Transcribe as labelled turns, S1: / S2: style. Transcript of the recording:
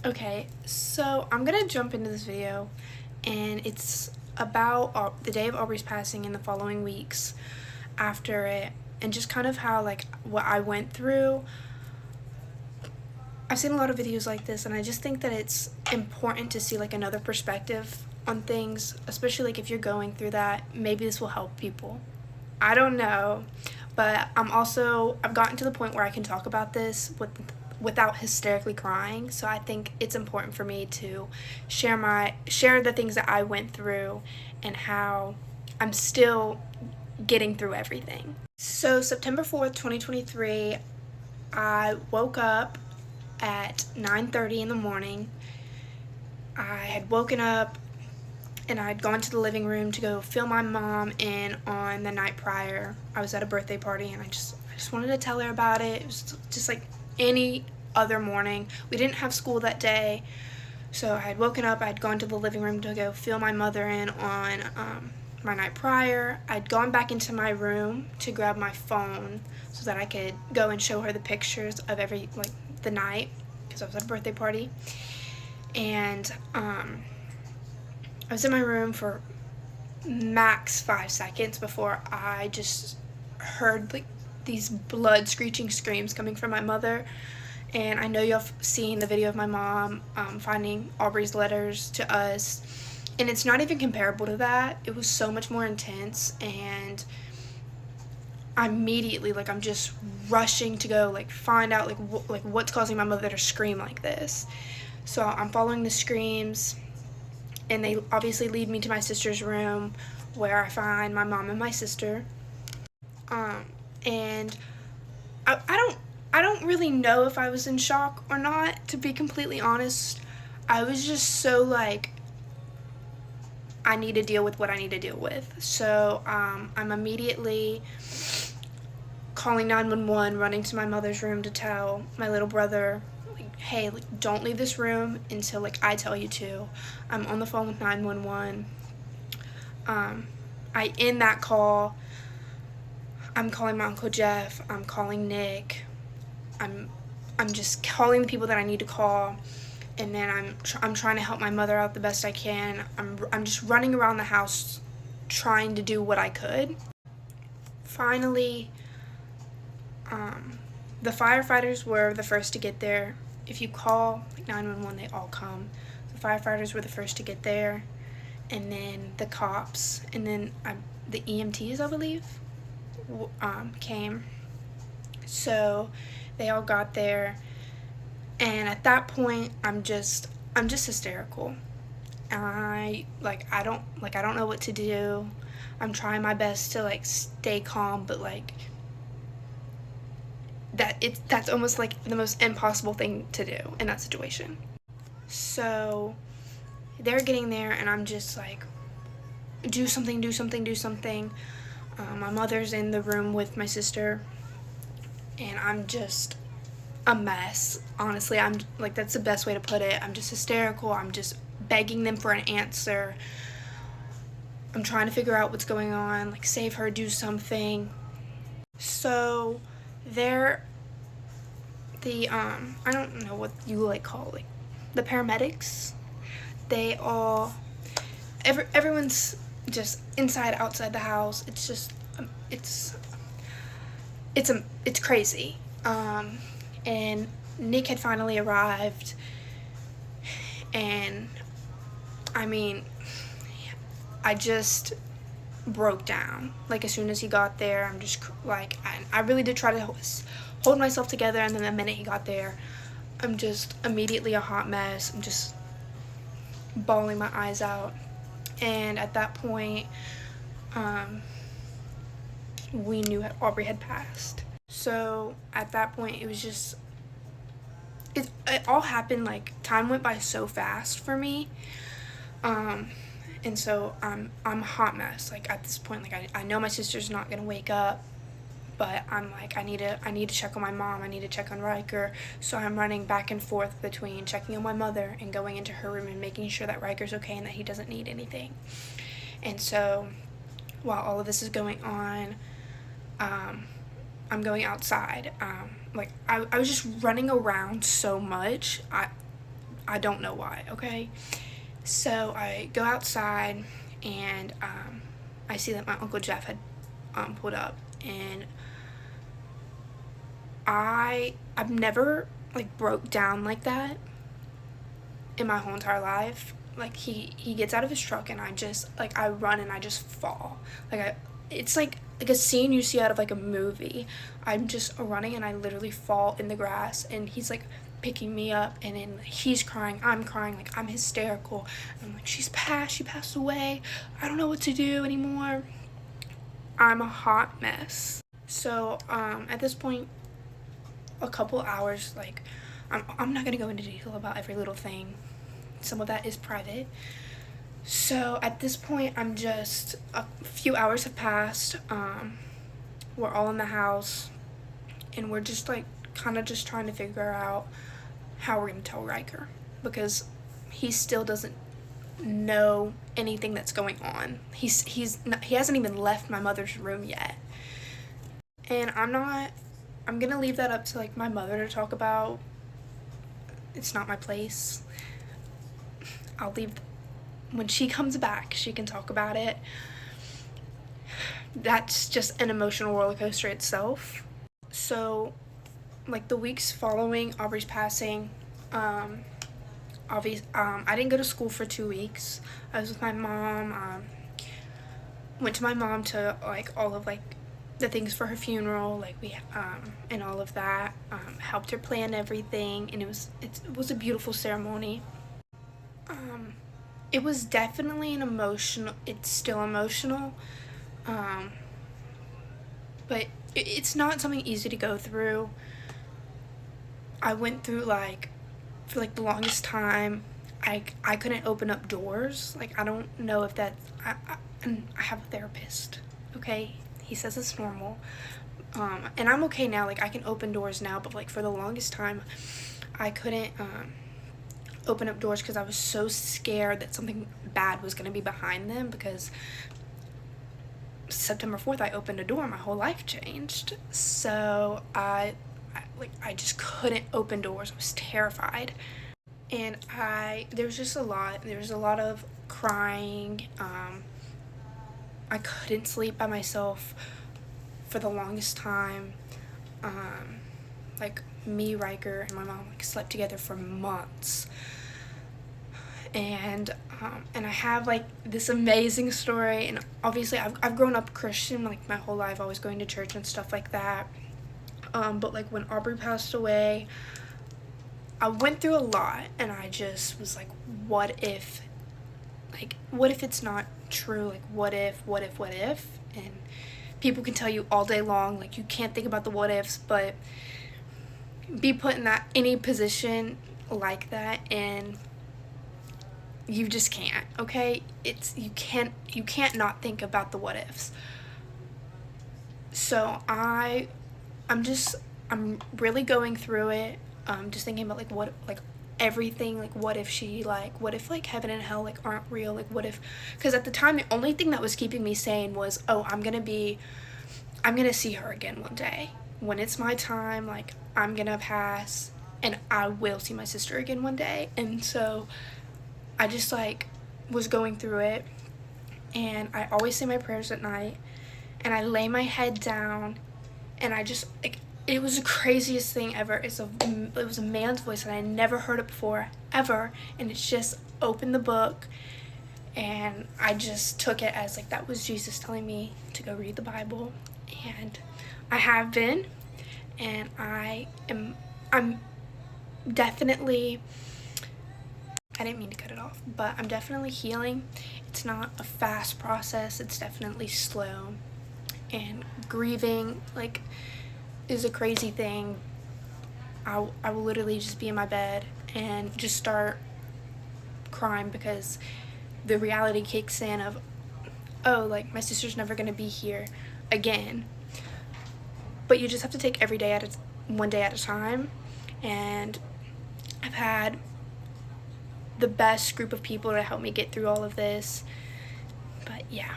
S1: Okay, so I'm gonna jump into this video, and it's about the day of Aubrey's passing and the following weeks after it, and just kind of how, like, what I went through. I've seen a lot of videos like this, and I just think that it's important to see, like, another perspective on things, especially, like, if you're going through that. Maybe this will help people. I don't know, but I've gotten to the point where I can talk about this without hysterically crying. So I think it's important for me to share the things that I went through and how I'm still getting through everything. So September 4th, 2023, I woke up at 9:30 in the morning. I had woken up and I'd gone to the living room to go fill my mom in on the night prior. I was at a birthday party, and I just wanted to tell her about it. It was just like any other morning. We didn't have school that day, so I had woken up, I'd gone to the living room to go fill my mother in on my night prior. I'd gone back into my room to grab my phone so that I could go and show her the pictures of the night, because I was at a birthday party. And I was in my room for max 5 seconds before I just heard like these blood screeching screams coming from my mother. And I know y'all have seen the video of my mom finding Aubrey's letters to us, and it's not even comparable to that. It was so much more intense, and immediately, like, I'm just rushing to go find out what's causing my mother to scream like this. So I'm following the screams, and they obviously lead me to my sister's room, where I find my mom and my sister. And I don't really know if I was in shock or not, to be completely honest. I was just so I need to deal with what I need to deal with. So I'm immediately calling 911, running to my mother's room to tell my little brother, hey, don't leave this room until I tell you to. I'm on the phone with 911. I end that call. I'm calling my Uncle Jeff. I'm calling Nick. I'm just calling the people that I need to call, and then I'm trying to help my mother out the best I can. I'm just running around the house trying to do what I could. Finally, the firefighters were the first to get there. If you call 911, they all come. The firefighters were the first to get there, and then the cops, and then the EMTs, I believe, came. So they all got there, and at that point, I'm just hysterical. I don't know what to do. I'm trying my best to stay calm, but that's almost the most impossible thing to do in that situation. So they're getting there, and I'm just do something. My mother's in the room with my sister, and I'm just a mess. Honestly, I'm that's the best way to put it. I'm just hysterical. I'm just begging them for an answer. I'm trying to figure out what's going on, save her, do something. So I don't know what you call the paramedics. They all everyone's just inside, outside the house. It's just it's crazy. And Nick had finally arrived, and I mean, I just broke down. As soon as he got there, I'm just I really did try to hold myself together, and then the minute he got there, I'm just immediately a hot mess. I'm just bawling my eyes out. And at that point, we knew Aubrey had passed. So at that point, it was just it all happened time went by so fast for me. And so I'm a hot mess. At this point, I know my sister's not gonna wake up, but I'm I need to check on my mom. I need to check on Riker. So I'm running back and forth between checking on my mother and going into her room and making sure that Riker's okay and that he doesn't need anything. And so while all of this is going on, I'm going outside. I was just running around so much. I don't know why, okay? So I go outside, and I see that my Uncle Jeff had pulled up, and I've never like broke down like that in my whole entire life. Like he gets out of his truck, and I run, and I just fall. It's like a scene you see out of like a movie. I'm just running, and I literally fall in the grass, and he's like picking me up, and then he's crying, I'm crying, like I'm hysterical. I'm like, she passed away. I don't know what to do anymore. I'm a hot mess. So at this point, a couple hours, like I'm not gonna go into detail about every little thing. Some of that is private. So at this point, a few hours have passed. We're all in the house, and we're just like kind of just trying to figure out how we're gonna tell Riker, because he still doesn't know anything that's going on. He hasn't even left my mother's room yet, and I'm gonna leave that up to like my mother to talk about. It's not my place. I'll leave. When she comes back, she can talk about it. That's just an emotional roller coaster itself. So, like the weeks following Aubrey's passing, I didn't go to school for 2 weeks. I was with my mom. Went to my mom to like all of like the things for her funeral, like and all of that. Helped her plan everything, and it was a beautiful ceremony. It was definitely it's still emotional, but it's not something easy to go through. I went through for like the longest time, I couldn't open up doors. Like, I don't know if and I have a therapist, okay? He says it's normal, and I'm okay now. Like, I can open doors now, but like for the longest time, I couldn't open up doors because I was so scared that something bad was going to be behind them, because September 4th I opened a door, my whole life changed. So I just couldn't open doors. I was terrified, and there was a lot of crying. I couldn't sleep by myself for the longest time. Like, me, Riker, and my mom slept together for months. And I have like this amazing story, and obviously I've grown up Christian like my whole life, always going to church and stuff like that. But like when Aubrey passed away, I went through a lot, and I just was like, what if it's not true? Like, what if? And people can tell you all day long, like, you can't think about the what ifs, but be put in any position like that, and you just can't, okay? You can't not think about the what ifs. So I'm really going through it, just thinking about everything, like what if heaven and hell like aren't real, like what if, because at the time the only thing that was keeping me sane was, oh, I'm gonna see her again one day when it's my time, like I'm gonna pass and I will see my sister again one day. And so I just was going through it, and I always say my prayers at night, and I lay my head down, and I just it was the craziest thing ever. It was a man's voice, and I never heard it before ever, and it's just opened the book, and I just took it as that was Jesus telling me to go read the Bible, and I have been, and I'm definitely, I didn't mean to cut it off, but I'm definitely healing. It's not a fast process, it's definitely slow, and grieving is a crazy thing. I will literally just be in my bed and just start crying because the reality kicks in of, oh, my sister's never gonna be here again. But you just have to take one day at a time, and I've had the best group of people to help me get through all of this. But yeah.